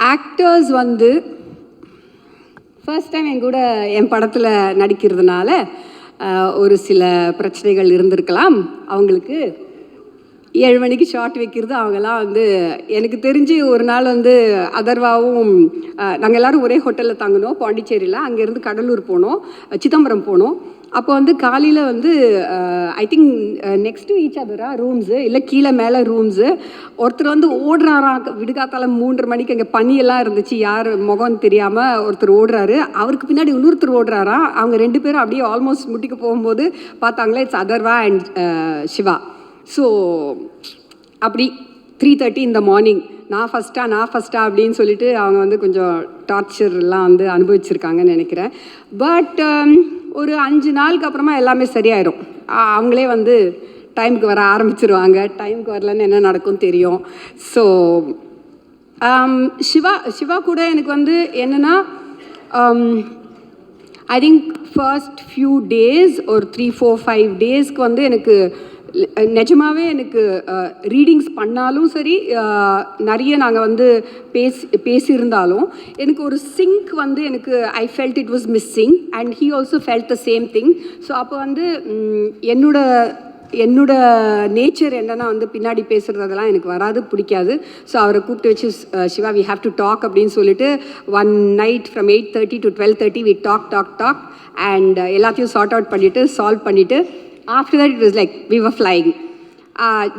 Actors வந்து first time என் கூட என் படத்தில் நடிக்கிறதுனால ஒரு சில பிரச்சனைகள் இருந்திருக்கலாம். அவங்களுக்கு 7 மணிக்கு ஷார்ட் வைக்கிறது அவங்கெல்லாம் வந்து எனக்கு தெரிஞ்சு ஒரு நாள் வந்து அதர்வாவும் நாங்கள் எல்லோரும் ஒரே ஹோட்டலில் தங்கினோம் பாண்டிச்சேரியில். அங்கேருந்து கடலூர் போனோம், சிதம்பரம் போனோம். அப்போ வந்து காலையில் வந்து I think next to each அதரா ரூம்ஸு இல்லை கீழே மேலே ரூம்ஸு. ஒருத்தர் வந்து ஓடுறாராம் விடுகாத்தால 3:30 மணிக்கு. அங்கே பனியெல்லாம் இருந்துச்சு, யார் முகம் தெரியாமல் ஒருத்தர் ஓடுறாரு. அவருக்கு பின்னாடி இன்னொருத்தர் ஓடுறாராம். அவங்க 2 பேரும் அப்படியே ஆல்மோஸ்ட் முட்டிக்கு போகும்போது பார்த்தாங்களே it's Atharva and Shiva. So அப்படி 3:30 இந்த மார்னிங் நான் ஃபஸ்ட்டா அப்படின்னு சொல்லிட்டு அவங்க வந்து கொஞ்சம் டார்ச்சர்லாம் வந்து அனுபவிச்சிருக்காங்கன்னு நினைக்கிறேன். பட் ஒரு 5 நாளுக்கு அப்புறமா எல்லாமே சரியாயிடும். அவங்களே வந்து டைமுக்கு வர ஆரம்பிச்சிருவாங்க. டைமுக்கு வரலன்னு என்ன நடக்கும் தெரியும். ஸோ சிவா கூட எனக்கு வந்து என்னென்னா I think first few days ஒரு 3-4-5 டேஸ்க்கு வந்து எனக்கு நிஜமாகவே எனக்கு ரீடிங்ஸ் பண்ணாலும் சரி, நிறைய நாங்கள் வந்து பேசியிருந்தாலும் எனக்கு ஒரு சிங்க் வந்து எனக்கு I felt it was missing and he also felt the same thing. So அப்போ வந்து என்னோட நேச்சர் என்னென்னா வந்து பின்னாடி பேசுகிறதெல்லாம் எனக்கு வராது, பிடிக்காது. ஸோ அவரை கூப்பிட்டு வச்சு Shiva we have to talk அப்படின்னு சொல்லிட்டு one night from 8:30 to 12:30 we talk and எல்லாத்தையும் சார்ட் அவுட் பண்ணிவிட்டு சால்வ் பண்ணிவிட்டு after that it was like we were flying.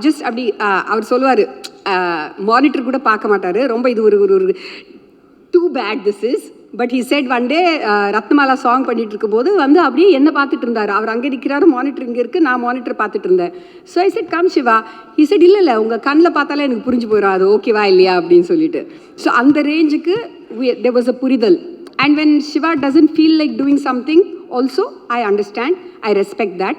Just அப்படி அவர் சொல்லுவார், மானிட்டர் கூட பார்க்க மாட்டார். ரொம்ப இது ஒரு too bad this is. But he said one day Ratnamala song பண்ணிட்டு இருக்கும்போது வந்து அப்படியே என்ன பார்த்துட்டு இருந்தார். அவர் அங்கே நிற்கிறாரு, மானிட்டர் இங்கே இருக்குது, நான் மானிட்டர் பார்த்துட்டு இருந்தேன். So I said come Shiva. He said இல்லை உங்கள் கண்ணில் பார்த்தாலே எனக்கு புரிஞ்சு போயிடும் அது ஓகேவா இல்லையா அப்படின்னு சொல்லிட்டு. ஸோ அந்த ரேஞ்சுக்கு there was a புரிதல். And when Shiva doesn't feel like doing something also, I understand, I respect that.